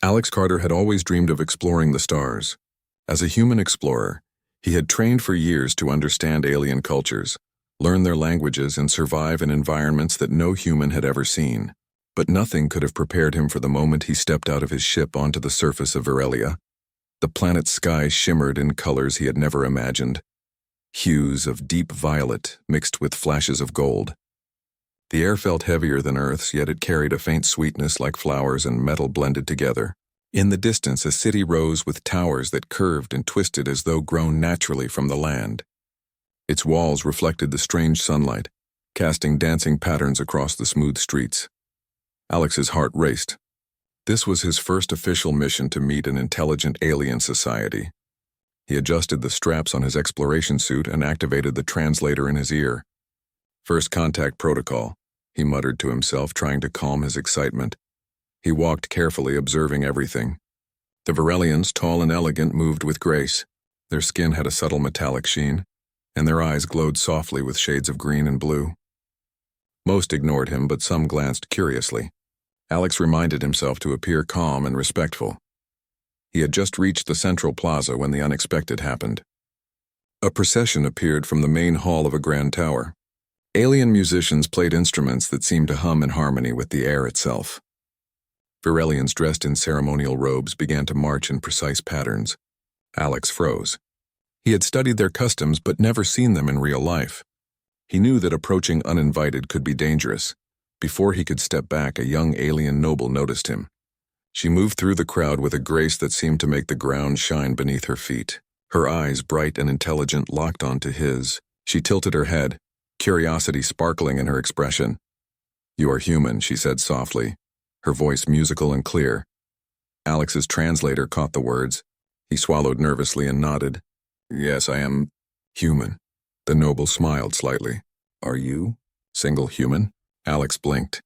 Alex Carter had always dreamed of exploring the stars. As a human explorer, he had trained for years to understand alien cultures, learn their languages, and survive in environments that no human had ever seen. But nothing could have prepared him for the moment he stepped out of his ship onto the surface of Virelia. The planet's sky shimmered in colors he had never imagined, hues of deep violet mixed with flashes of gold. The air felt heavier than Earth's, yet it carried a faint sweetness like flowers and metal blended together. In the distance, a city rose with towers that curved and twisted as though grown naturally from the land. Its walls reflected the strange sunlight, casting dancing patterns across the smooth streets. Alex's heart raced. This was his first official mission to meet an intelligent alien society. He adjusted the straps on his exploration suit and activated the translator in his ear. First contact protocol, he muttered to himself, trying to calm his excitement. He walked carefully, observing everything. The Virelians, tall and elegant, moved with grace. Their skin had a subtle metallic sheen, and their eyes glowed softly with shades of green and blue. Most ignored him, but some glanced curiously. Alex reminded himself to appear calm and respectful. He had just reached the central plaza when the unexpected happened. A procession appeared from the main hall of a grand tower. Alien musicians played instruments that seemed to hum in harmony with the air itself. Virelians dressed in ceremonial robes began to march in precise patterns. Alex froze. He had studied their customs but never seen them in real life. He knew that approaching uninvited could be dangerous. Before he could step back, a young alien noble noticed him. She moved through the crowd with a grace that seemed to make the ground shine beneath her feet. Her eyes, bright and intelligent, locked onto his. She tilted her head, curiosity sparkling in her expression. "You are human," she said softly, her voice musical and clear. Alex's translator caught the words. He swallowed nervously and nodded. "Yes, I am human." The noble smiled slightly. "Are you single human?" Alex blinked.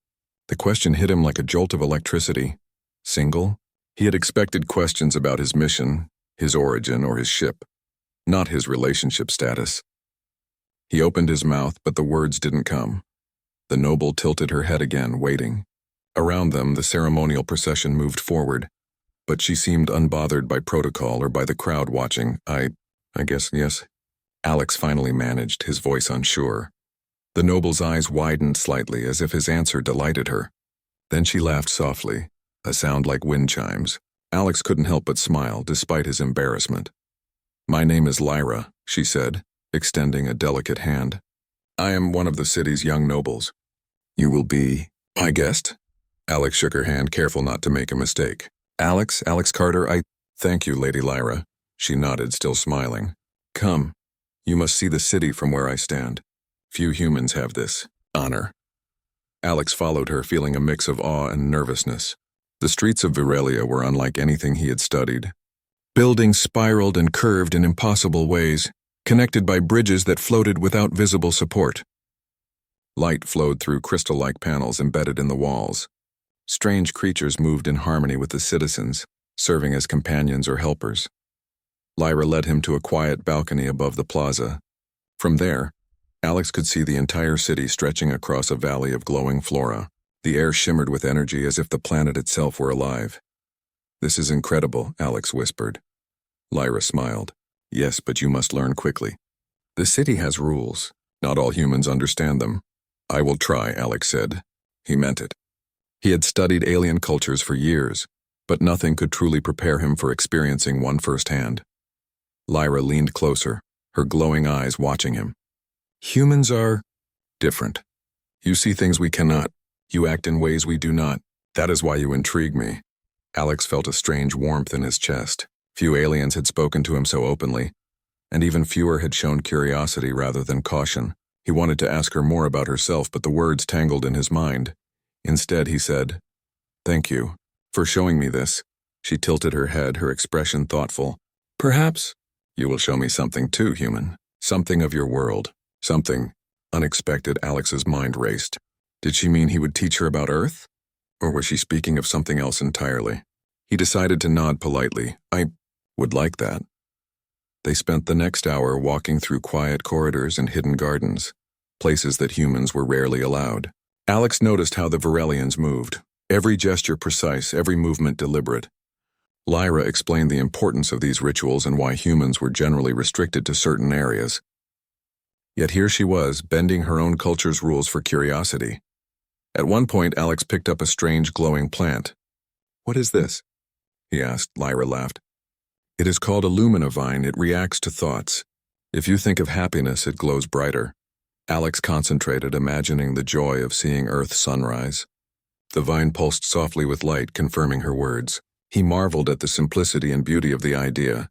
The question hit him like a jolt of electricity. Single? He had expected questions about his mission, his origin, or his ship, not his relationship status. He opened his mouth, but the words didn't come. The noble tilted her head again, waiting. Around them, the ceremonial procession moved forward, but she seemed unbothered by protocol or by the crowd watching. I guess, yes. Alex finally managed, his voice unsure. The noble's eyes widened slightly, as if his answer delighted her. Then she laughed softly, a sound like wind chimes. Alex couldn't help but smile, despite his embarrassment. "My name is Lyra," she said, extending a delicate hand. "I am one of the city's young nobles. You will be my guest?" Alex shook her hand, careful not to make a mistake. Alex Carter, Thank you, Lady Lyra." She nodded, still smiling. "Come. You must see the city from where I stand. Few humans have this honor." Alex followed her, feeling a mix of awe and nervousness. The streets of Virelia were unlike anything he had studied. Buildings spiraled and curved in impossible ways, connected by bridges that floated without visible support. Light flowed through crystal-like panels embedded in the walls. Strange creatures moved in harmony with the citizens, serving as companions or helpers. Lyra led him to a quiet balcony above the plaza. From there, Alex could see the entire city stretching across a valley of glowing flora. The air shimmered with energy as if the planet itself were alive. "This is incredible," Alex whispered. Lyra smiled. "Yes, but you must learn quickly. The city has rules. Not all humans understand them." "I will try," Alex said. He meant it. He had studied alien cultures for years, but nothing could truly prepare him for experiencing one firsthand. Lyra leaned closer, her glowing eyes watching him. "Humans are different. You see things we cannot. You act in ways we do not. That is why you intrigue me." Alex felt a strange warmth in his chest. Few aliens had spoken to him so openly, and even fewer had shown curiosity rather than caution. He wanted to ask her more about herself, but the words tangled in his mind. Instead, he said, "Thank you for showing me this." She tilted her head, her expression thoughtful. "Perhaps you will show me something too, human. Something of your world. Something unexpected." Alex's mind raced. Did she mean he would teach her about Earth? Or was she speaking of something else entirely? He decided to nod politely. "I would like that." They spent the next hour walking through quiet corridors and hidden gardens, places that humans were rarely allowed. Alex noticed how the Virelians moved, every gesture precise, every movement deliberate. Lyra explained the importance of these rituals and why humans were generally restricted to certain areas. Yet here she was, bending her own culture's rules for curiosity. At one point, Alex picked up a strange glowing plant. "What is this?" he asked. Lyra laughed. "It is called a lumina vine. It reacts to thoughts. If you think of happiness, it glows brighter." Alex concentrated, imagining the joy of seeing Earth's sunrise. The vine pulsed softly with light, confirming her words. He marveled at the simplicity and beauty of the idea.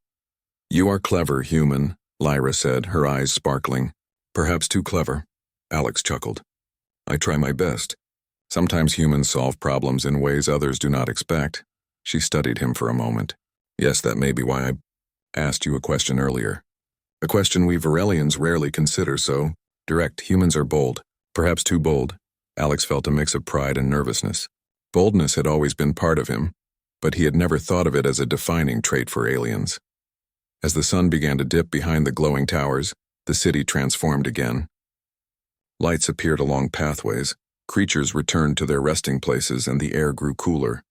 "You are clever, human," Lyra said, her eyes sparkling. "Perhaps too clever," Alex chuckled. "I try my best. Sometimes humans solve problems in ways others do not expect." She studied him for a moment. "Yes, that may be why I asked you a question earlier. A question we Varelians rarely consider so direct. Humans are bold, perhaps too bold." Alex felt a mix of pride and nervousness. Boldness had always been part of him, but he had never thought of it as a defining trait for aliens. As the sun began to dip behind the glowing towers, the city transformed again. Lights appeared along pathways, creatures returned to their resting places, and the air grew cooler.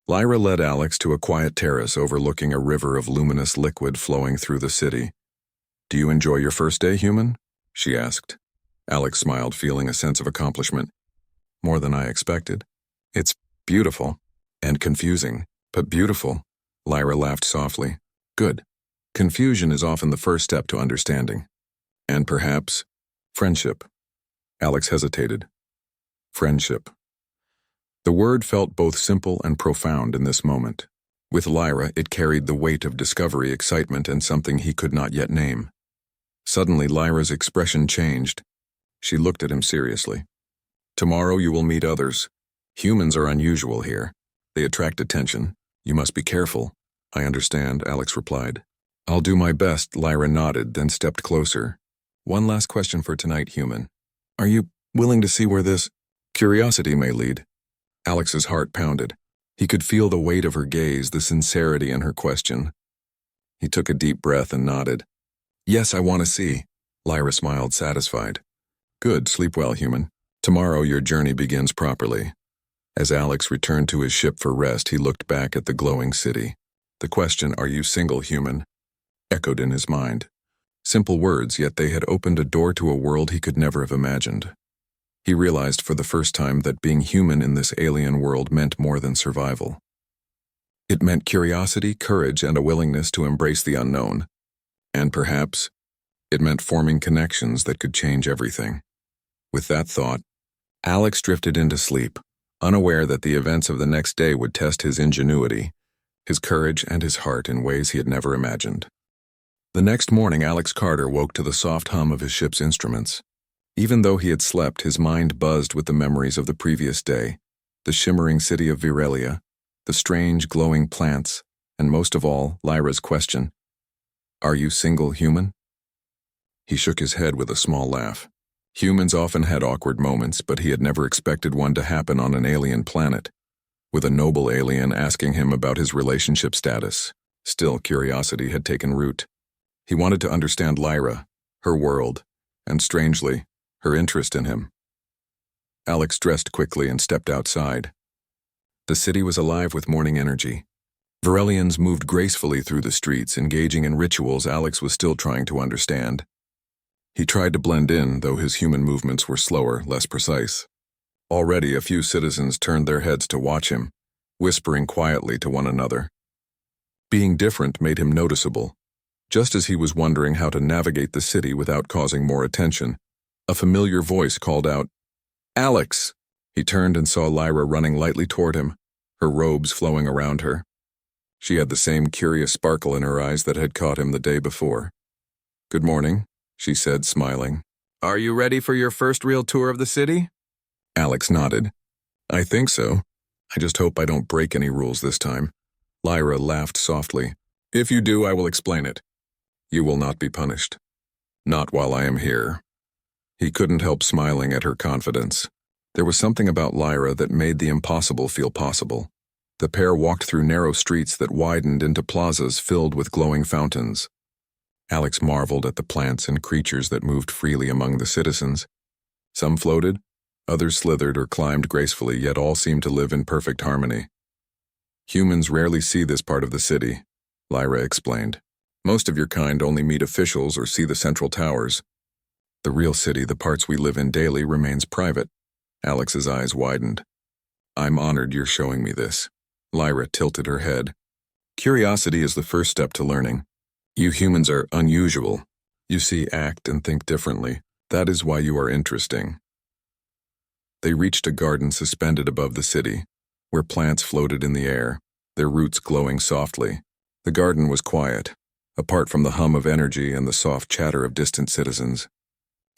Lyra led Alex to a quiet terrace overlooking a river of luminous liquid flowing through the city. "Do you enjoy your first day, human?" she asked. Alex smiled, feeling a sense of accomplishment. "More than I expected. It's beautiful. And confusing, but beautiful." Lyra laughed softly. "Good. Confusion is often the first step to understanding. And perhaps, friendship." Alex hesitated. Friendship. The word felt both simple and profound in this moment. With Lyra, it carried the weight of discovery, excitement, and something he could not yet name. Suddenly, Lyra's expression changed. She looked at him seriously. "Tomorrow you will meet others. Humans are unusual here. They attract attention. You must be careful." "I understand," Alex replied. "I'll do my best," Lyra nodded, then stepped closer. "One last question for tonight, human. Are you willing to see where this curiosity may lead?" Alex's heart pounded. He could feel the weight of her gaze, the sincerity in her question. He took a deep breath and nodded. "Yes, I want to see." Lyra smiled, satisfied. "Good, sleep well, human. Tomorrow your journey begins properly." As Alex returned to his ship for rest, he looked back at the glowing city. The question, "Are you single, human?" echoed in his mind. Simple words, yet they had opened a door to a world he could never have imagined. He realized for the first time that being human in this alien world meant more than survival. It meant curiosity, courage, and a willingness to embrace the unknown. And perhaps, it meant forming connections that could change everything. With that thought, Alex drifted into sleep, unaware that the events of the next day would test his ingenuity, his courage, and his heart in ways he had never imagined. The next morning, Alex Carter woke to the soft hum of his ship's instruments. Even though he had slept, his mind buzzed with the memories of the previous day, the shimmering city of Virelia, the strange glowing plants, and most of all, Lyra's question, "Are you single, human?" He shook his head with a small laugh. Humans often had awkward moments, but he had never expected one to happen on an alien planet, with a noble alien asking him about his relationship status. Still, curiosity had taken root. He wanted to understand Lyra, her world, and strangely, her interest in him. Alex dressed quickly and stepped outside. The city was alive with morning energy. Varelians moved gracefully through the streets, engaging in rituals Alex was still trying to understand. He tried to blend in, though his human movements were slower, less precise. Already a few citizens turned their heads to watch him, whispering quietly to one another. Being different made him noticeable. Just as he was wondering how to navigate the city without causing more attention, a familiar voice called out, "Alex!" He turned and saw Lyra running lightly toward him, her robes flowing around her. She had the same curious sparkle in her eyes that had caught him the day before. "Good morning," she said, smiling. "Are you ready for your first real tour of the city?" Alex nodded. "I think so. I just hope I don't break any rules this time." Lyra laughed softly. "If you do, I will explain it. You will not be punished. Not while I am here." He couldn't help smiling at her confidence. There was something about Lyra that made the impossible feel possible. The pair walked through narrow streets that widened into plazas filled with glowing fountains. Alex marveled at the plants and creatures that moved freely among the citizens. Some floated, others slithered or climbed gracefully, yet all seemed to live in perfect harmony. Humans rarely see this part of the city, Lyra explained. Most of your kind only meet officials or see the central towers. The real city, the parts we live in daily, remains private. Alex's eyes widened. I'm honored you're showing me this. Lyra tilted her head. Curiosity is the first step to learning. You humans are unusual. You see, act, and think differently. That is why you are interesting. They reached a garden suspended above the city, where plants floated in the air, their roots glowing softly. The garden was quiet, apart from the hum of energy and the soft chatter of distant citizens.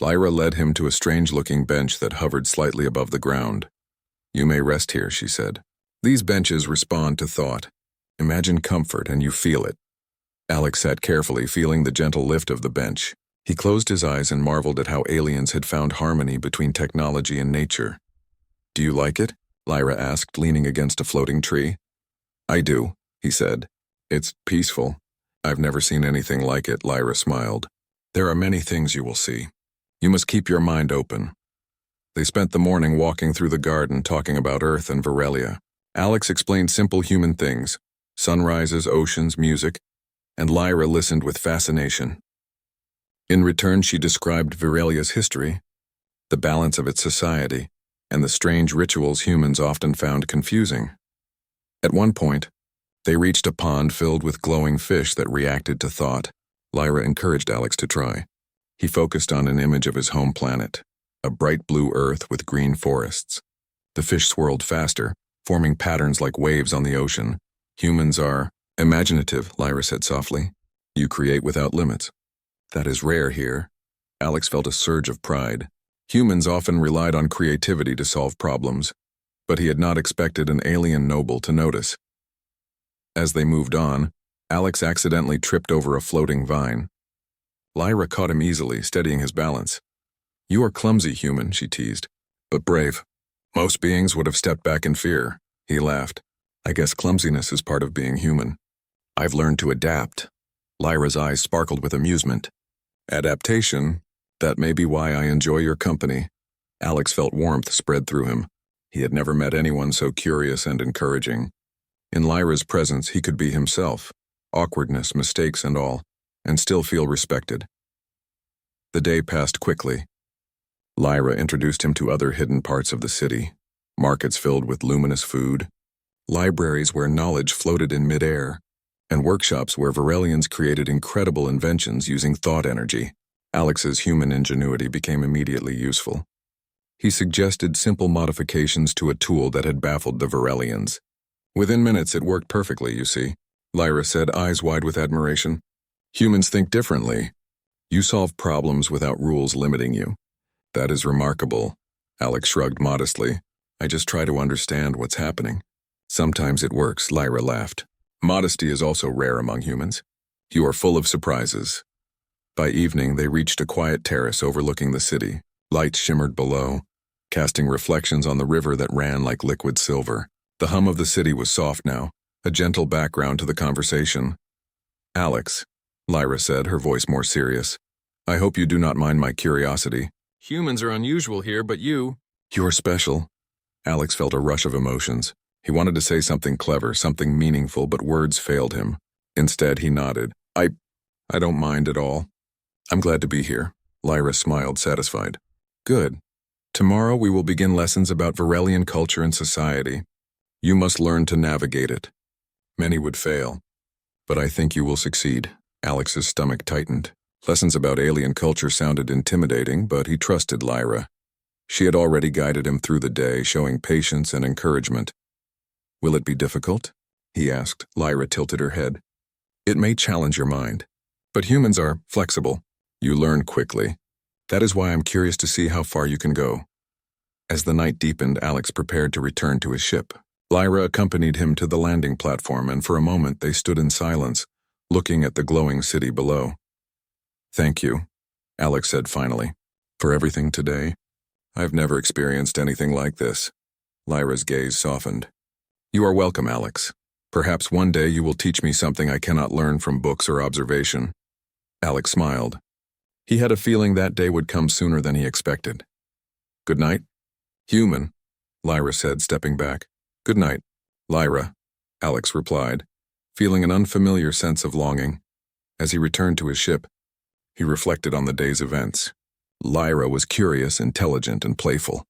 Lyra led him to a strange-looking bench that hovered slightly above the ground. You may rest here, she said. These benches respond to thought. Imagine comfort and you feel it. Alex sat carefully, feeling the gentle lift of the bench. He closed his eyes and marveled at how aliens had found harmony between technology and nature. Do you like it? Lyra asked, leaning against a floating tree. I do, he said. It's peaceful. I've never seen anything like it, Lyra smiled. There are many things you will see. You must keep your mind open. They spent the morning walking through the garden, talking about Earth and Virelia. Alex explained simple human things, sunrises, oceans, music, and Lyra listened with fascination. In return, she described Virelia's history, the balance of its society, and the strange rituals humans often found confusing. At one point, they reached a pond filled with glowing fish that reacted to thought. Lyra encouraged Alex to try. He focused on an image of his home planet, a bright blue Earth with green forests. The fish swirled faster, forming patterns like waves on the ocean. Humans are imaginative, Lyra said softly. You create without limits. That is rare here. Alex felt a surge of pride. Humans often relied on creativity to solve problems, but he had not expected an alien noble to notice. As they moved on, Alex accidentally tripped over a floating vine. Lyra caught him easily, steadying his balance. You are clumsy, human, she teased, but brave. Most beings would have stepped back in fear. He laughed. I guess clumsiness is part of being human. I've learned to adapt. Lyra's eyes sparkled with amusement. Adaptation? That may be why I enjoy your company. Alex felt warmth spread through him. He had never met anyone so curious and encouraging. In Lyra's presence, he could be himself, awkwardness, mistakes, and all, and still feel respected. The day passed quickly. Lyra introduced him to other hidden parts of the city, markets filled with luminous food, libraries where knowledge floated in midair, and workshops where Virelians created incredible inventions using thought energy. Alex's human ingenuity became immediately useful. He suggested simple modifications to a tool that had baffled the Virelians. Within minutes it worked perfectly, you see, Lyra said, eyes wide with admiration. Humans think differently. You solve problems without rules limiting you. That is remarkable. Alex shrugged modestly. I just try to understand what's happening. Sometimes it works, Lyra laughed. Modesty is also rare among humans. You are full of surprises. By evening, they reached a quiet terrace overlooking the city. Lights shimmered below, casting reflections on the river that ran like liquid silver. The hum of the city was soft now, a gentle background to the conversation. Alex, Lyra said, her voice more serious. I hope you do not mind my curiosity. Humans are unusual here, but you're special. Alex felt a rush of emotions. He wanted to say something clever, something meaningful, but words failed him. Instead, he nodded. I don't mind at all. I'm glad to be here. Lyra smiled, satisfied. Good. Tomorrow we will begin lessons about Virelian culture and society. You must learn to navigate it. Many would fail, but I think you will succeed. Alex's stomach tightened. Lessons about alien culture sounded intimidating, but he trusted Lyra. She had already guided him through the day, showing patience and encouragement. Will it be difficult? He asked. Lyra tilted her head. It may challenge your mind, but humans are flexible. You learn quickly. That is why I'm curious to see how far you can go. As the night deepened, Alex prepared to return to his ship. Lyra accompanied him to the landing platform, and for a moment they stood in silence, looking at the glowing city below. Thank you, Alex said finally, for everything today. I've never experienced anything like this. Lyra's gaze softened. You are welcome, Alex. Perhaps one day you will teach me something I cannot learn from books or observation. Alex smiled. He had a feeling that day would come sooner than he expected. Good night. Human, Lyra said, stepping back. Good night, Lyra. Alex replied, feeling an unfamiliar sense of longing. As he returned to his ship, he reflected on the day's events. Lyra was curious, intelligent, and playful.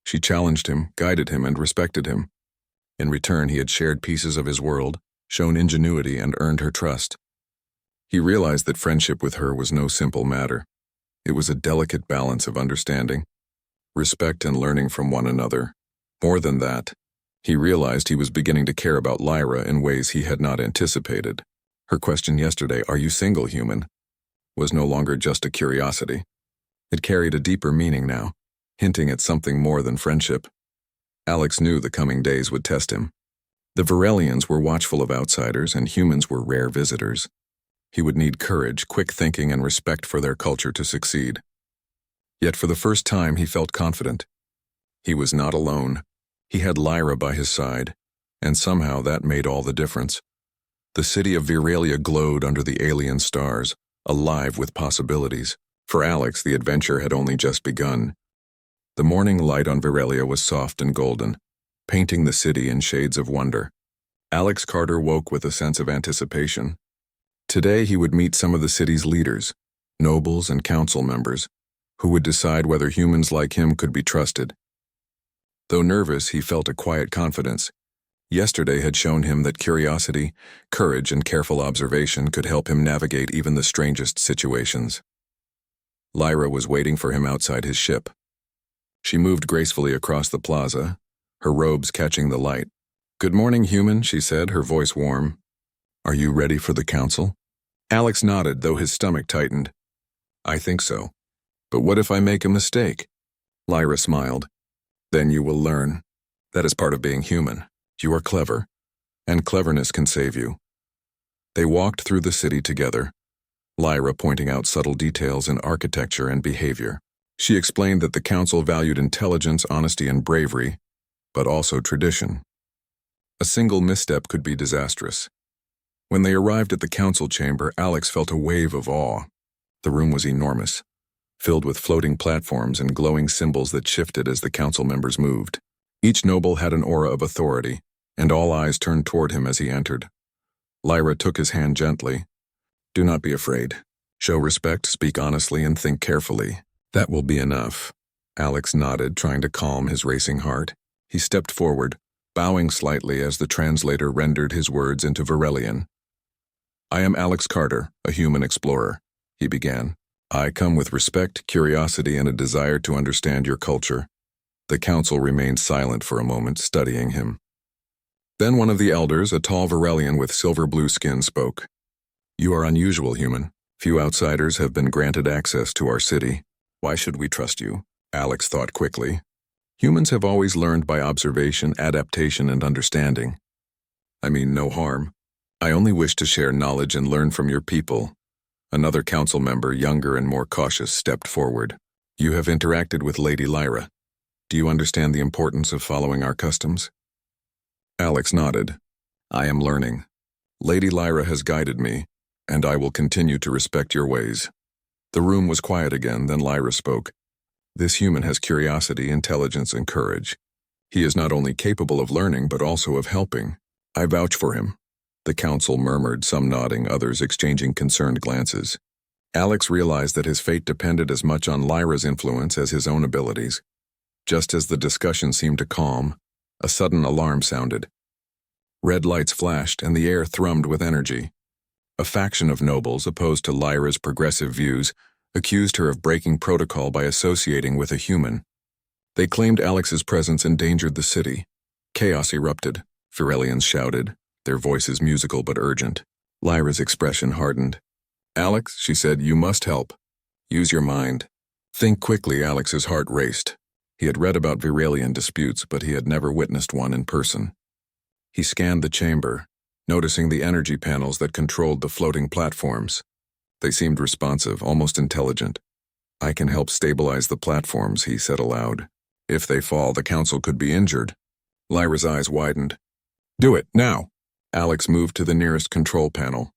She challenged him, guided him, and respected him. In return, he had shared pieces of his world, shown ingenuity, and earned her trust. He realized that friendship with her was no simple matter. It was a delicate balance of understanding, respect, and learning from one another. More than that, he realized he was beginning to care about Lyra in ways he had not anticipated. Her question yesterday, "Are you single, human?" was no longer just a curiosity. It carried a deeper meaning now, hinting at something more than friendship. Alex knew the coming days would test him. The Varelians were watchful of outsiders, and humans were rare visitors. He would need courage, quick thinking, and respect for their culture to succeed. Yet for the first time he felt confident. He was not alone. He had Lyra by his side, and somehow that made all the difference. The city of Viralia glowed under the alien stars, alive with possibilities. For Alex, the adventure had only just begun. The morning light on Viralia was soft and golden, painting the city in shades of wonder. Alex Carter woke with a sense of anticipation. Today he would meet some of the city's leaders, nobles and council members, who would decide whether humans like him could be trusted. Though nervous, he felt a quiet confidence. Yesterday had shown him that curiosity, courage, and careful observation could help him navigate even the strangest situations. Lyra was waiting for him outside his ship. She moved gracefully across the plaza, her robes catching the light. "Good morning, human," she said, her voice warm. "Are you ready for the council?" Alex nodded, though his stomach tightened. "I think so. But what if I make a mistake?" Lyra smiled. "Then you will learn. That is part of being human. You are clever, and cleverness can save you." They walked through the city together, Lyra pointing out subtle details in architecture and behavior. She explained that the council valued intelligence, honesty, and bravery, but also tradition. A single misstep could be disastrous. When they arrived at the council chamber, Alex felt a wave of awe. The room was enormous, filled with floating platforms and glowing symbols that shifted as the council members moved. Each noble had an aura of authority, and all eyes turned toward him as he entered. Lyra took his hand gently. "Do not be afraid. Show respect, speak honestly, and think carefully. That will be enough." Alex nodded, trying to calm his racing heart. He stepped forward, bowing slightly as the translator rendered his words into Varelian. "I am Alex Carter, a human explorer," he began. "I come with respect, curiosity, and a desire to understand your culture." The council remained silent for a moment, studying him. Then one of the elders, a tall Varelian with silver-blue skin, spoke. "You are unusual, human. Few outsiders have been granted access to our city. Why should we trust you?" Alex thought quickly. "Humans have always learned by observation, adaptation, and understanding. I mean no harm. I only wish to share knowledge and learn from your people." Another council member, younger and more cautious, stepped forward. "You have interacted with Lady Lyra. Do you understand the importance of following our customs?" Alex nodded. "I am learning. Lady Lyra has guided me, and I will continue to respect your ways." The room was quiet again, then Lyra spoke. "This human has curiosity, intelligence, and courage. He is not only capable of learning, but also of helping. I vouch for him." The council murmured, some nodding, others exchanging concerned glances. Alex realized that his fate depended as much on Lyra's influence as his own abilities. Just as the discussion seemed to calm, a sudden alarm sounded. Red lights flashed, and the air thrummed with energy. A faction of nobles, opposed to Lyra's progressive views, accused her of breaking protocol by associating with a human. They claimed Alex's presence endangered the city. Chaos erupted. Varelians shouted, their voices musical but urgent. Lyra's expression hardened. "Alex," she said, "you must help. Use your mind." Think quickly. Alex's heart raced. He had read about Viralian disputes, but he had never witnessed one in person. He scanned the chamber, noticing the energy panels that controlled the floating platforms. They seemed responsive, almost intelligent. "I can help stabilize the platforms," he said aloud. "If they fall, the council could be injured." Lyra's eyes widened. "Do it, now!" Alex moved to the nearest control panel.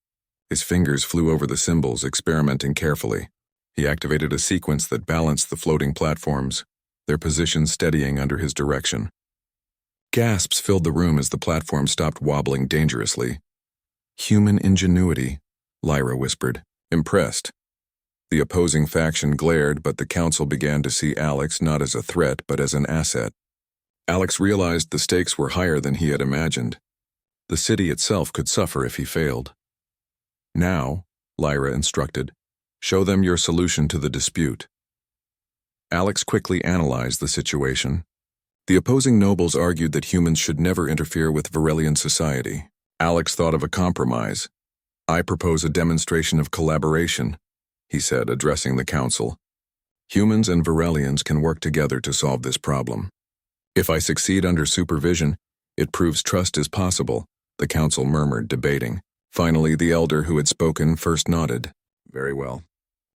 His fingers flew over the symbols, experimenting carefully. He activated a sequence that balanced the floating platforms, their positions steadying under his direction. Gasps filled the room as the platform stopped wobbling dangerously. Human ingenuity, Lyra whispered, impressed. The opposing faction glared, but the council began to see Alex not as a threat but as an asset. Alex realized the stakes were higher than he had imagined. The city itself could suffer if he failed. Now, Lyra instructed, show them your solution to the dispute. Alex quickly analyzed the situation. The opposing nobles argued that humans should never interfere with Varelian society. Alex thought of a compromise. I propose a demonstration of collaboration, he said, addressing the council. Humans and Varelians can work together to solve this problem. If I succeed under supervision, it proves trust is possible, the council murmured, debating. Finally, the elder who had spoken first nodded. Very well.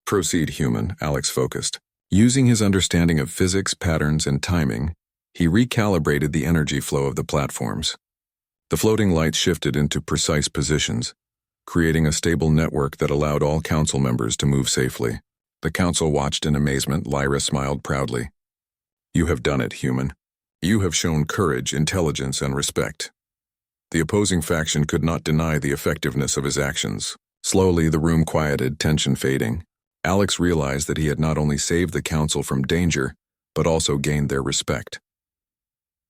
Proceed, human, Alex focused. Using his understanding of physics, patterns, and timing, he recalibrated the energy flow of the platforms. The floating lights shifted into precise positions, creating a stable network that allowed all council members to move safely. The council watched in amazement. Lyra smiled proudly. You have done it, human. You have shown courage, intelligence, and respect. The opposing faction could not deny the effectiveness of his actions. Slowly, the room quieted, tension fading. Alex realized that he had not only saved the council from danger, but also gained their respect.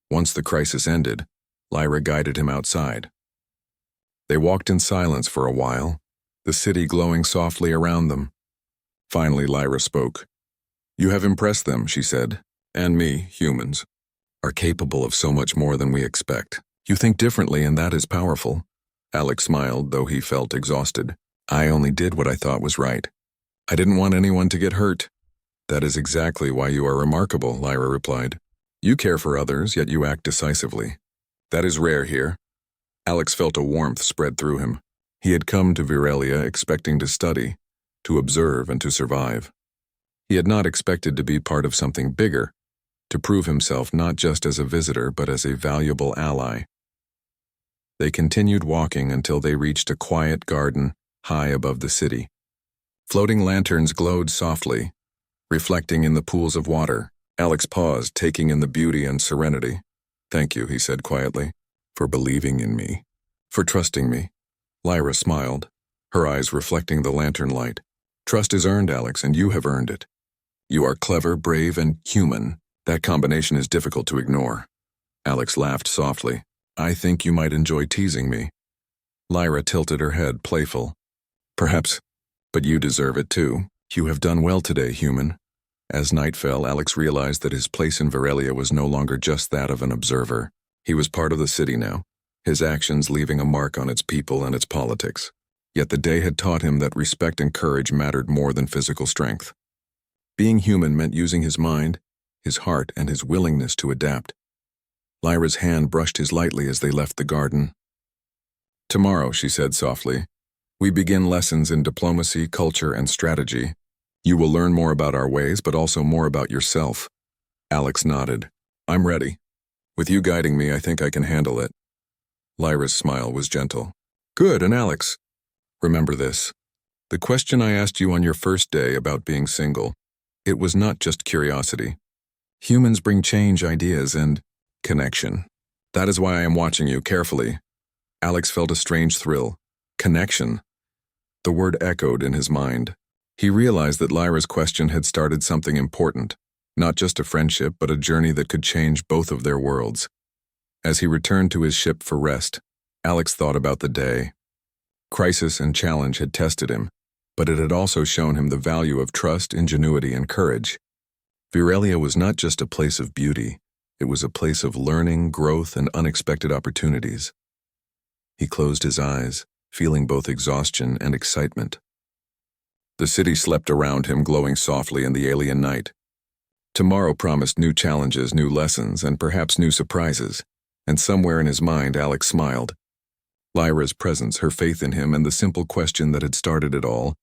Once the crisis ended, Lyra guided him outside. They walked in silence for a while, the city glowing softly around them. Finally, Lyra spoke. You have impressed them, she said, and me, humans, are capable of so much more than we expect. You think differently, and that is powerful. Alex smiled, though he felt exhausted. I only did what I thought was right. I didn't want anyone to get hurt. That is exactly why you are remarkable, Lyra replied. You care for others, yet you act decisively. That is rare here. Alex felt a warmth spread through him. He had come to Virelia expecting to study, to observe, and to survive. He had not expected to be part of something bigger, to prove himself not just as a visitor but as a valuable ally. They continued walking until they reached a quiet garden high above the city. Floating lanterns glowed softly, reflecting in the pools of water. Alex paused, taking in the beauty and serenity. Thank you, he said quietly, for believing in me, for trusting me. Lyra smiled, her eyes reflecting the lantern light. Trust is earned, Alex, and you have earned it. You are clever, brave, and human. That combination is difficult to ignore. Alex laughed softly. I think you might enjoy teasing me. Lyra tilted her head, playful. Perhaps, but you deserve it too. You have done well today, human. As night fell, Alex realized that his place in Virelia was no longer just that of an observer. He was part of the city now, his actions leaving a mark on its people and its politics. Yet the day had taught him that respect and courage mattered more than physical strength. Being human meant using his mind, his heart, and his willingness to adapt. Lyra's hand brushed his lightly as they left the garden. Tomorrow, she said softly, we begin lessons in diplomacy, culture, and strategy. You will learn more about our ways, but also more about yourself. Alex nodded. I'm ready. With you guiding me, I think I can handle it. Lyra's smile was gentle. Good, and Alex, remember this. The question I asked you on your first day about being single, it was not just curiosity. Humans bring change, ideas, and connection. That is why I am watching you carefully. Alex felt a strange thrill. Connection. The word echoed in his mind. He realized that Lyra's question had started something important, not just a friendship, but a journey that could change both of their worlds. As he returned to his ship for rest, Alex thought about the day. Crisis and challenge had tested him, but it had also shown him the value of trust, ingenuity, and courage. Virelia was not just a place of beauty, it was a place of learning, growth, and unexpected opportunities. He closed his eyes, feeling both exhaustion and excitement. The city slept around him, glowing softly in the alien night. Tomorrow promised new challenges, new lessons, and perhaps new surprises, and somewhere in his mind Alex smiled. Lyra's presence, her faith in him, and the simple question that had started it all,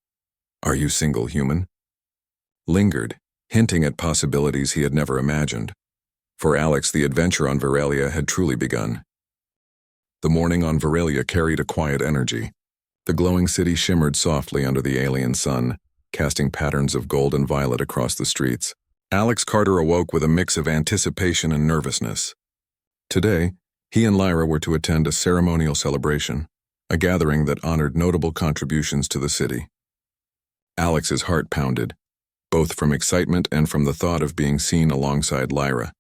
"Are you single, human?" lingered, hinting at possibilities he had never imagined. For Alex, the adventure on Virelia had truly begun. The morning on Virelia carried a quiet energy. The glowing city shimmered softly under the alien sun, casting patterns of gold and violet across the streets. Alex Carter awoke with a mix of anticipation and nervousness. Today, he and Lyra were to attend a ceremonial celebration, a gathering that honored notable contributions to the city. Alex's heart pounded, both from excitement and from the thought of being seen alongside Lyra.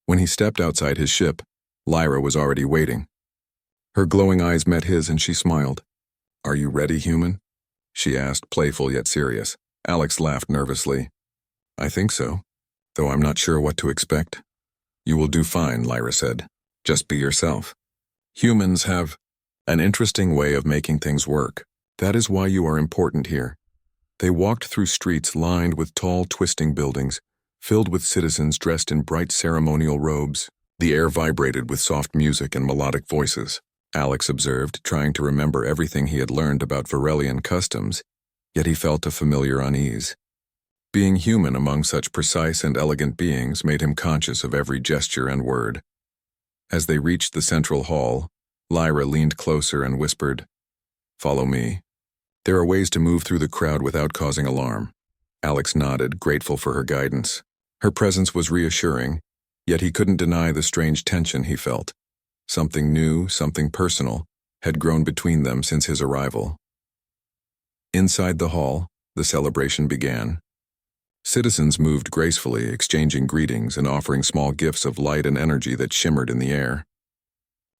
When he stepped outside his ship, Lyra was already waiting. Her glowing eyes met his and she smiled. "Are you ready, human?" she asked, playful yet serious. Alex laughed nervously. "I think so, though I'm not sure what to expect." "You will do fine," Lyra said. "Just be yourself. Humans have an interesting way of making things work. That is why you are important here." They walked through streets lined with tall, twisting buildings, filled with citizens dressed in bright ceremonial robes. The air vibrated with soft music and melodic voices. Alex observed, trying to remember everything he had learned about Varelian customs, yet he felt a familiar unease. Being human among such precise and elegant beings made him conscious of every gesture and word. As they reached the central hall, Lyra leaned closer and whispered, "Follow me. There are ways to move through the crowd without causing alarm." Alex nodded, grateful for her guidance. Her presence was reassuring, yet he couldn't deny the strange tension he felt. Something new, something personal, had grown between them since his arrival. Inside the hall, the celebration began. Citizens moved gracefully, exchanging greetings and offering small gifts of light and energy that shimmered in the air.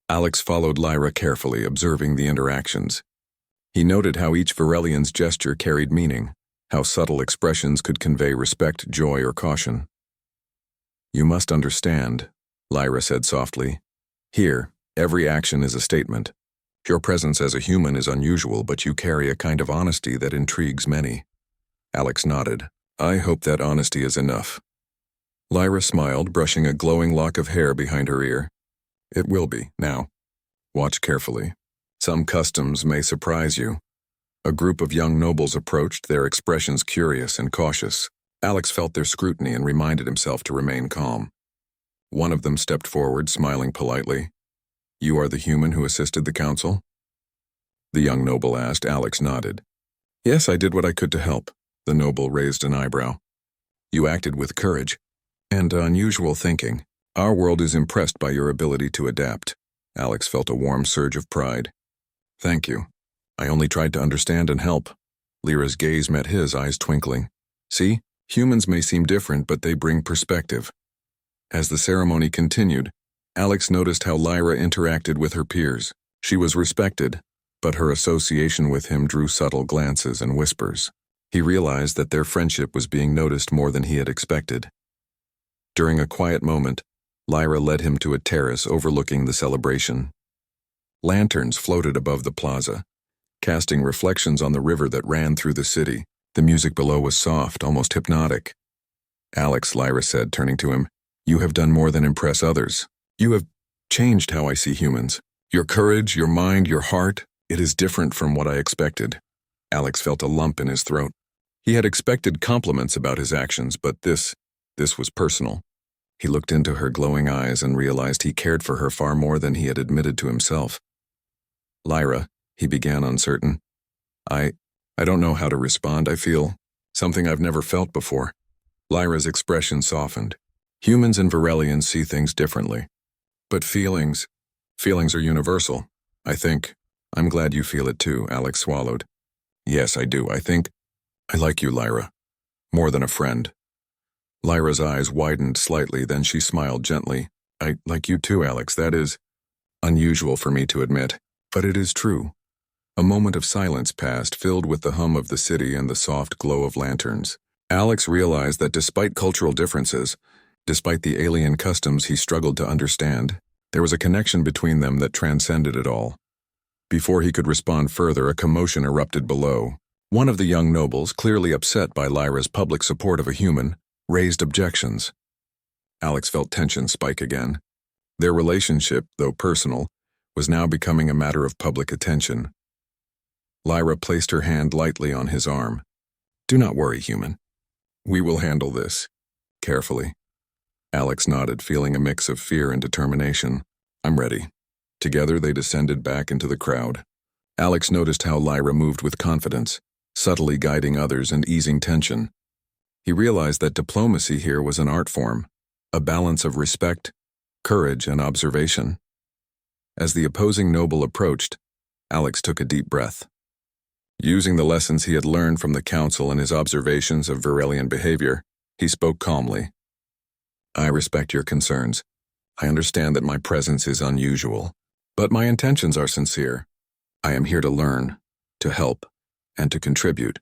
Alex followed Lyra carefully, observing the interactions. He noted how each Varelian's gesture carried meaning, how subtle expressions could convey respect, joy, or caution. "You must understand," Lyra said softly. "Here, every action is a statement. Your presence as a human is unusual, but you carry a kind of honesty that intrigues many." Alex nodded. "I hope that honesty is enough." Lyra smiled, brushing a glowing lock of hair behind her ear. "It will be. Now, watch carefully. Some customs may surprise you." A group of young nobles approached, their expressions curious and cautious. Alex felt their scrutiny and reminded himself to remain calm. One of them stepped forward, smiling politely. "You are the human who assisted the council?" The young noble asked. Alex nodded. "Yes, I did what I could to help." The noble raised an eyebrow. "You acted with courage and unusual thinking. Our world is impressed by your ability to adapt." Alex felt a warm surge of pride. "Thank you. I only tried to understand and help." Lyra's gaze met his, eyes twinkling. "See, humans may seem different, but they bring perspective." As the ceremony continued, Alex noticed how Lyra interacted with her peers. She was respected, but her association with him drew subtle glances and whispers. He realized that their friendship was being noticed more than he had expected. During a quiet moment, Lyra led him to a terrace overlooking the celebration. Lanterns floated above the plaza, casting reflections on the river that ran through the city. The music below was soft, almost hypnotic. "Alex," Lyra said, turning to him, "you have done more than impress others. You have changed how I see humans. Your courage, your mind, your heart, it is different from what I expected." Alex felt a lump in his throat. He had expected compliments about his actions, but this was personal. He looked into her glowing eyes and realized he cared for her far more than he had admitted to himself. "Lyra," he began, uncertain. I don't know how to respond. I feel something I've never felt before." Lyra's expression softened. Humans and Varelians see things differently. But feelings are universal. I think. I'm glad you feel it too," Alex swallowed. "Yes, I do. I think I like you, Lyra. More than a friend." Lyra's eyes widened slightly, then she smiled gently. "I like you too, Alex. That is unusual for me to admit, but it is true." A moment of silence passed, filled with the hum of the city and the soft glow of lanterns. Alex realized that despite cultural differences, despite the alien customs he struggled to understand, there was a connection between them that transcended it all. Before he could respond further, a commotion erupted below. One of the young nobles, clearly upset by Lyra's public support of a human, raised objections. Alex felt tension spike again. Their relationship, though personal, was now becoming a matter of public attention. Lyra placed her hand lightly on his arm. "Do not worry, human. We will handle this carefully." Alex nodded, feeling a mix of fear and determination. "I'm ready." Together they descended back into the crowd. Alex noticed how Lyra moved with confidence, subtly guiding others and easing tension. He realized that diplomacy here was an art form, a balance of respect, courage, and observation. As the opposing noble approached, Alex took a deep breath. Using the lessons he had learned from the Council and his observations of Virelian behavior, he spoke calmly. I respect your concerns. I understand that my presence is unusual, but my intentions are sincere. I am here to learn, to help, and to contribute.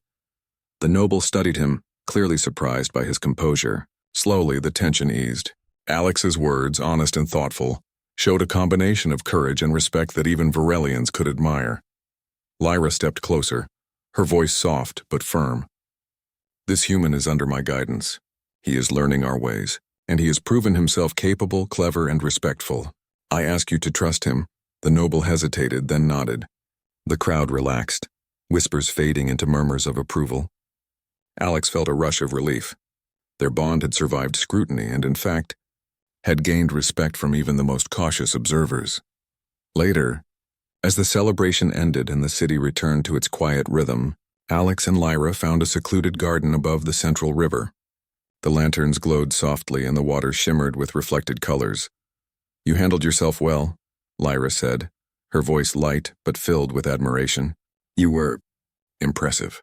The noble studied him, clearly surprised by his composure. Slowly, the tension eased. Alex's words, honest and thoughtful, showed a combination of courage and respect that even Virelians could admire. Lyra stepped closer, her voice soft but firm. This human is under my guidance. He is learning our ways, and he has proven himself capable, clever, and respectful. I ask you to trust him. The noble hesitated, then nodded. The crowd relaxed, whispers fading into murmurs of approval. Alex felt a rush of relief. Their bond had survived scrutiny and, in fact, had gained respect from even the most cautious observers. Later, as the celebration ended and the city returned to its quiet rhythm, Alex and Lyra found a secluded garden above the central river. The lanterns glowed softly and the water shimmered with reflected colors. You handled yourself well, Lyra said, her voice light but filled with admiration. You were impressive.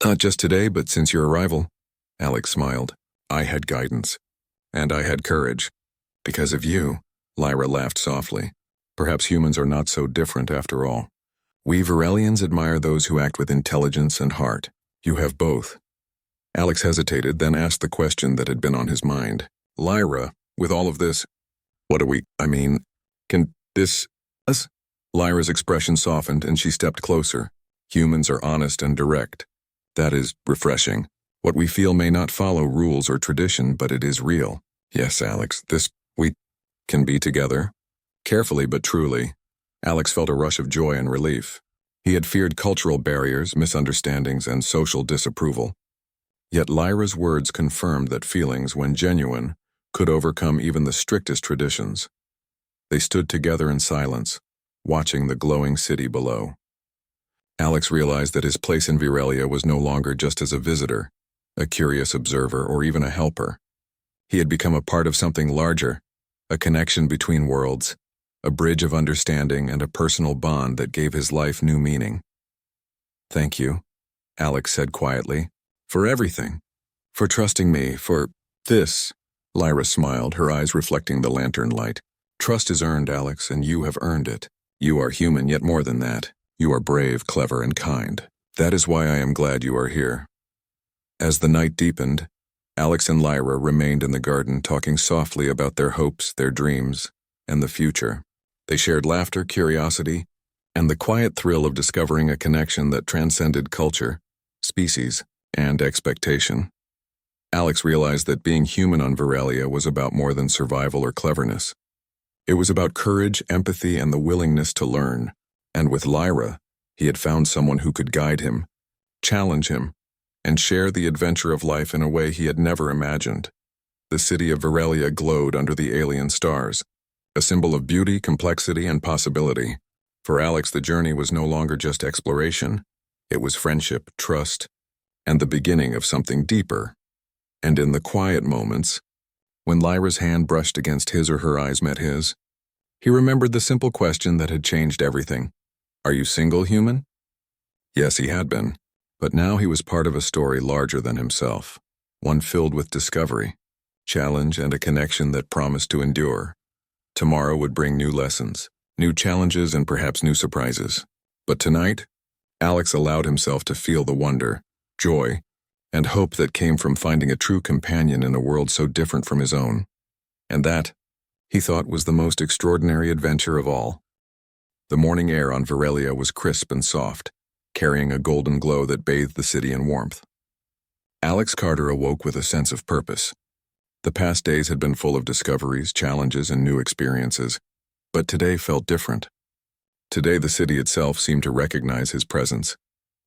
Not just today, but since your arrival, Alex smiled. I had guidance. And I had courage. Because of you, Lyra laughed softly. Perhaps humans are not so different after all. We Virelians admire those who act with intelligence and heart. You have both. Alex hesitated, then asked the question that had been on his mind. Lyra, with all of this, can this us? Lyra's expression softened and she stepped closer. Humans are honest and direct. That is refreshing. What we feel may not follow rules or tradition, but it is real. Yes, Alex, we can be together. Carefully but truly, Alex felt a rush of joy and relief. He had feared cultural barriers, misunderstandings, and social disapproval. Yet Lyra's words confirmed that feelings, when genuine, could overcome even the strictest traditions. They stood together in silence, watching the glowing city below. Alex realized that his place in Virelia was no longer just as a visitor, a curious observer, or even a helper. He had become a part of something larger, a connection between worlds, a bridge of understanding and a personal bond that gave his life new meaning. Thank you, Alex said quietly, for everything, for trusting me, for this. Lyra smiled, her eyes reflecting the lantern light. Trust is earned, Alex, and you have earned it. You are human, yet more than that. You are brave, clever, and kind. That is why I am glad you are here. As the night deepened, Alex and Lyra remained in the garden talking softly about their hopes, their dreams, and the future. They shared laughter, curiosity, and the quiet thrill of discovering a connection that transcended culture, species, and expectation. Alex realized that being human on Virelia was about more than survival or cleverness. It was about courage, empathy, and the willingness to learn. And with Lyra, he had found someone who could guide him, challenge him, and share the adventure of life in a way he had never imagined. The city of Virelia glowed under the alien stars, a symbol of beauty, complexity, and possibility. For Alex, the journey was no longer just exploration. It was friendship, trust, and the beginning of something deeper. And in the quiet moments, when Lyra's hand brushed against his or her eyes met his, he remembered the simple question that had changed everything. Are you single, human? Yes, he had been, but now he was part of a story larger than himself, one filled with discovery, challenge, and a connection that promised to endure. Tomorrow would bring new lessons, new challenges, and perhaps new surprises. But tonight, Alex allowed himself to feel the wonder, joy, and hope that came from finding a true companion in a world so different from his own. And that, he thought, was the most extraordinary adventure of all. The morning air on Virelia was crisp and soft, carrying a golden glow that bathed the city in warmth. Alex Carter awoke with a sense of purpose. The past days had been full of discoveries, challenges, and new experiences, but today felt different. Today the city itself seemed to recognize his presence,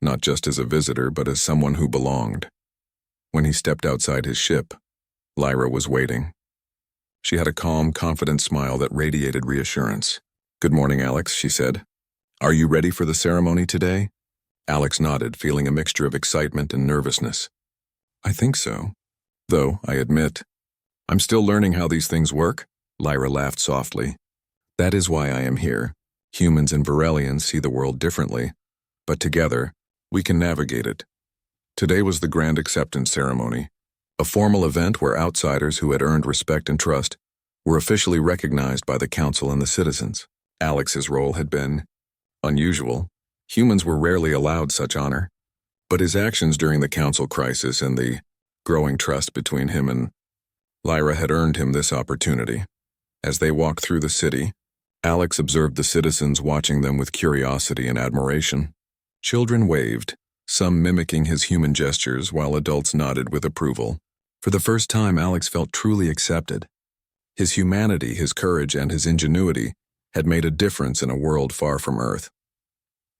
not just as a visitor, but as someone who belonged. When he stepped outside his ship, Lyra was waiting. She had a calm, confident smile that radiated reassurance. Good morning, Alex, she said. Are you ready for the ceremony today? Alex nodded, feeling a mixture of excitement and nervousness. I think so. Though, I admit, I'm still learning how these things work. Lyra laughed softly. That is why I am here. Humans and Varelians see the world differently, but together, we can navigate it. Today was the grand acceptance ceremony, a formal event where outsiders who had earned respect and trust were officially recognized by the council and the citizens. Alex's role had been unusual. Humans were rarely allowed such honor, but his actions during the council crisis and the growing trust between him and Lyra had earned him this opportunity. As they walked through the city, Alex observed the citizens watching them with curiosity and admiration. Children waved, some mimicking his human gestures while adults nodded with approval. For the first time, Alex felt truly accepted. His humanity, his courage, and his ingenuity had made a difference in a world far from Earth.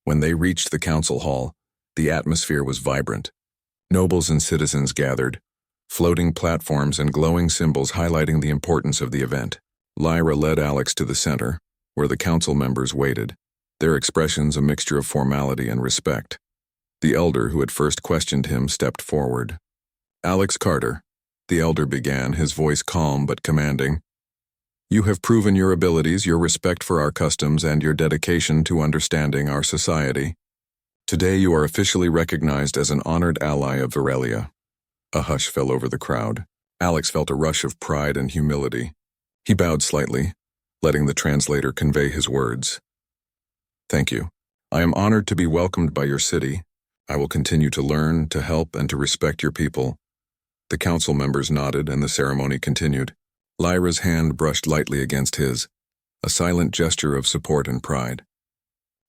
When they reached the council hall, the atmosphere was vibrant. Nobles and citizens gathered, floating platforms and glowing symbols highlighting the importance of the event. Lyra led Alex to the center, where the council members waited, their expressions a mixture of formality and respect. The elder who had first questioned him stepped forward. Alex Carter, the elder began, his voice calm but commanding. You have proven your abilities, your respect for our customs, and your dedication to understanding our society. Today you are officially recognized as an honored ally of Varelia. A hush fell over the crowd. Alex felt a rush of pride and humility. He bowed slightly, letting the translator convey his words. Thank you. I am honored to be welcomed by your city. I will continue to learn, to help, and to respect your people. The council members nodded and the ceremony continued. Lyra's hand brushed lightly against his, a silent gesture of support and pride.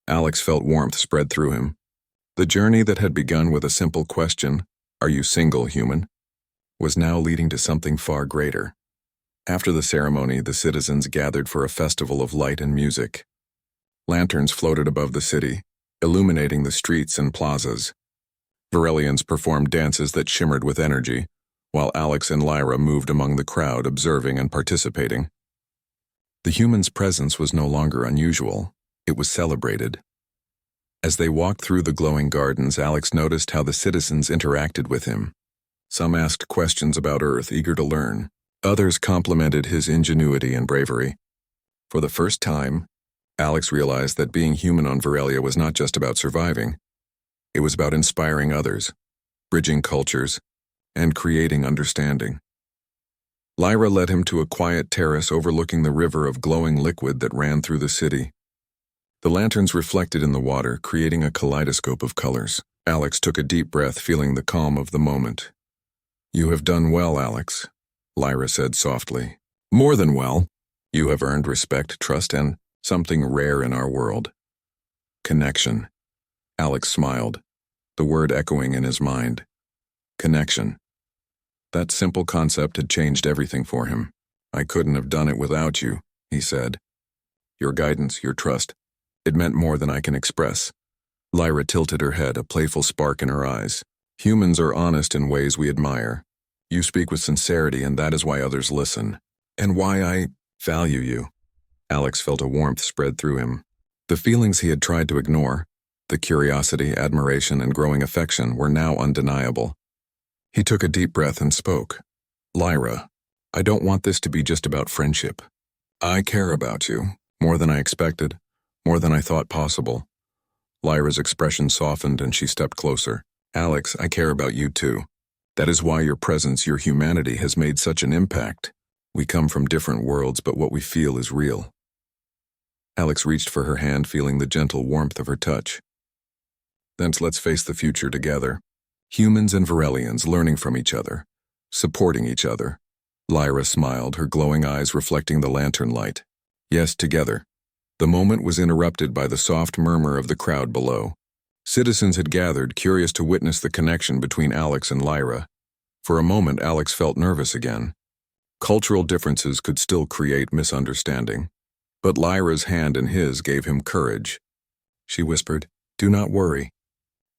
Alex felt warmth spread through him. The journey that had begun with a simple question, "Are you single, human?" was now leading to something far greater. After the ceremony, the citizens gathered for a festival of light and music. Lanterns floated above the city, illuminating the streets and plazas. Varelians performed dances that shimmered with energy, while Alex and Lyra moved among the crowd, observing and participating. The human's presence was no longer unusual, it was celebrated. As they walked through the glowing gardens, Alex noticed how the citizens interacted with him. Some asked questions about Earth, eager to learn. Others complimented his ingenuity and bravery. For the first time, Alex realized that being human on Varelia was not just about surviving. It was about inspiring others, bridging cultures, and creating understanding. Lyra led him to a quiet terrace overlooking the river of glowing liquid that ran through the city. The lanterns reflected in the water, creating a kaleidoscope of colors. Alex took a deep breath, feeling the calm of the moment. You have done well, Alex, Lyra said softly. More than well. You have earned respect, trust, and something rare in our world. Connection. Alex smiled, the word echoing in his mind. Connection. That simple concept had changed everything for him. I couldn't have done it without you, he said. Your guidance, your trust, it meant more than I can express. Lyra tilted her head, a playful spark in her eyes. Humans are honest in ways we admire. You speak with sincerity, and that is why others listen. And why I value you. Alex felt a warmth spread through him. The feelings he had tried to ignore, the curiosity, admiration, and growing affection, were now undeniable. He took a deep breath and spoke. Lyra, I don't want this to be just about friendship. I care about you, more than I expected, more than I thought possible. Lyra's expression softened and she stepped closer. Alex, I care about you too. That is why your presence, your humanity, has made such an impact. We come from different worlds, but what we feel is real. Alex reached for her hand, feeling the gentle warmth of her touch. Then let's face the future together. Humans and Varelians learning from each other, supporting each other. Lyra smiled, her glowing eyes reflecting the lantern light. Yes, together. The moment was interrupted by the soft murmur of the crowd below. Citizens had gathered, curious to witness the connection between Alex and Lyra. For a moment, Alex felt nervous again. Cultural differences could still create misunderstanding. But Lyra's hand in his gave him courage. She whispered, Do not worry.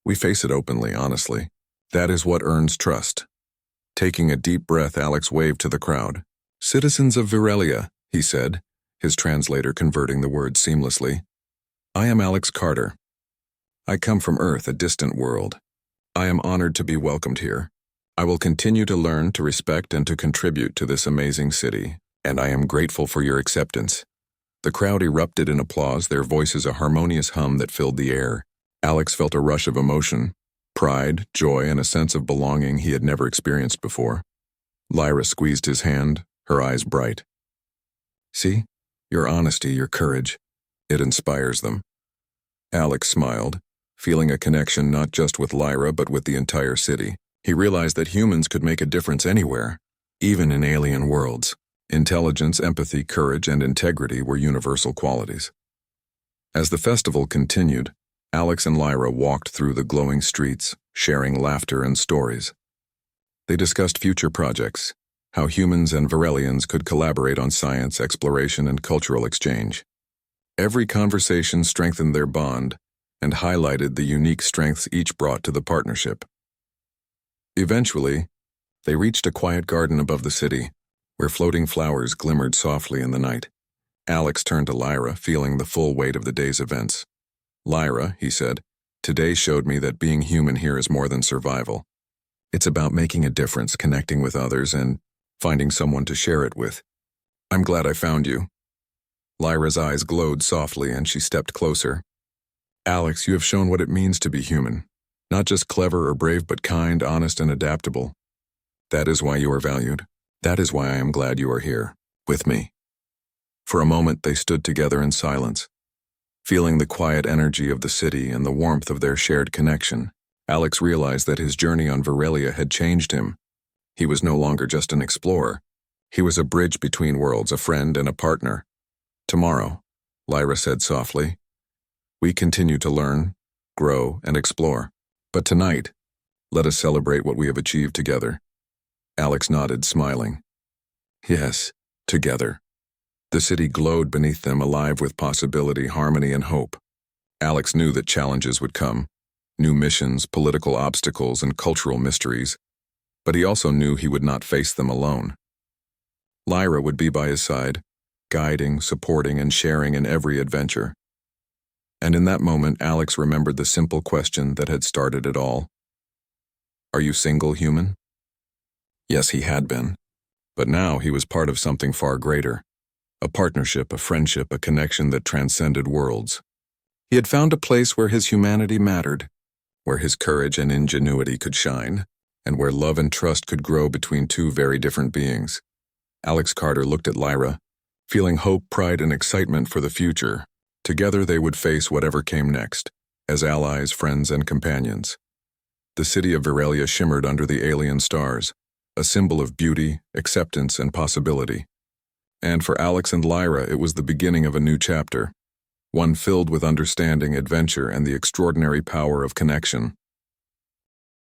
We face it openly, honestly. That is what earns trust. Taking a deep breath, Alex waved to the crowd. Citizens of Varelia, he said, his translator converting the words seamlessly. I am Alex Carter. I come from Earth, a distant world. I am honored to be welcomed here. I will continue to learn, to respect, and to contribute to this amazing city. and I am grateful for your acceptance." The crowd erupted in applause, their voices a harmonious hum that filled the air. Alex felt a rush of emotion, pride, joy, and a sense of belonging he had never experienced before. Lyra squeezed his hand, her eyes bright. "See? Your honesty, your courage. It inspires them." Alex smiled, feeling a connection not just with Lyra but with the entire city. He realized that humans could make a difference anywhere, even in alien worlds. Intelligence, empathy, courage, and integrity were universal qualities. As the festival continued, Alex and Lyra walked through the glowing streets, sharing laughter and stories. They discussed future projects, how humans and Varelians could collaborate on science, exploration, and cultural exchange. Every conversation strengthened their bond and highlighted the unique strengths each brought to the partnership. Eventually, they reached a quiet garden above the city, where floating flowers glimmered softly in the night. Alex turned to Lyra, feeling the full weight of the day's events. "Lyra," he said, "today showed me that being human here is more than survival. It's about making a difference, connecting with others, and finding someone to share it with. I'm glad I found you." Lyra's eyes glowed softly and she stepped closer. "Alex, you have shown what it means to be human. Not just clever or brave, but kind, honest, and adaptable. That is why you are valued. That is why I am glad you are here, with me." For a moment they stood together in silence, feeling the quiet energy of the city and the warmth of their shared connection. Alex realized that his journey on Varelia had changed him. He was no longer just an explorer. He was a bridge between worlds, a friend and a partner. "Tomorrow," Lyra said softly, "we continue to learn, grow, and explore. But tonight, let us celebrate what we have achieved together." Alex nodded, smiling. Yes, together. The city glowed beneath them, alive with possibility, harmony, and hope. Alex knew that challenges would come, new missions, political obstacles, and cultural mysteries, but he also knew he would not face them alone. Lyra would be by his side, guiding, supporting, and sharing in every adventure. And in that moment, Alex remembered the simple question that had started it all. Are you single, human? Yes, he had been. But now he was part of something far greater. A partnership, a friendship, a connection that transcended worlds. He had found a place where his humanity mattered, where his courage and ingenuity could shine, and where love and trust could grow between two very different beings. Alex Carter looked at Lyra, feeling hope, pride, and excitement for the future. Together they would face whatever came next, as allies, friends, and companions. The city of Varelia shimmered under the alien stars, a symbol of beauty, acceptance, and possibility. And for Alex and Lyra, it was the beginning of a new chapter, one filled with understanding, adventure, and the extraordinary power of connection.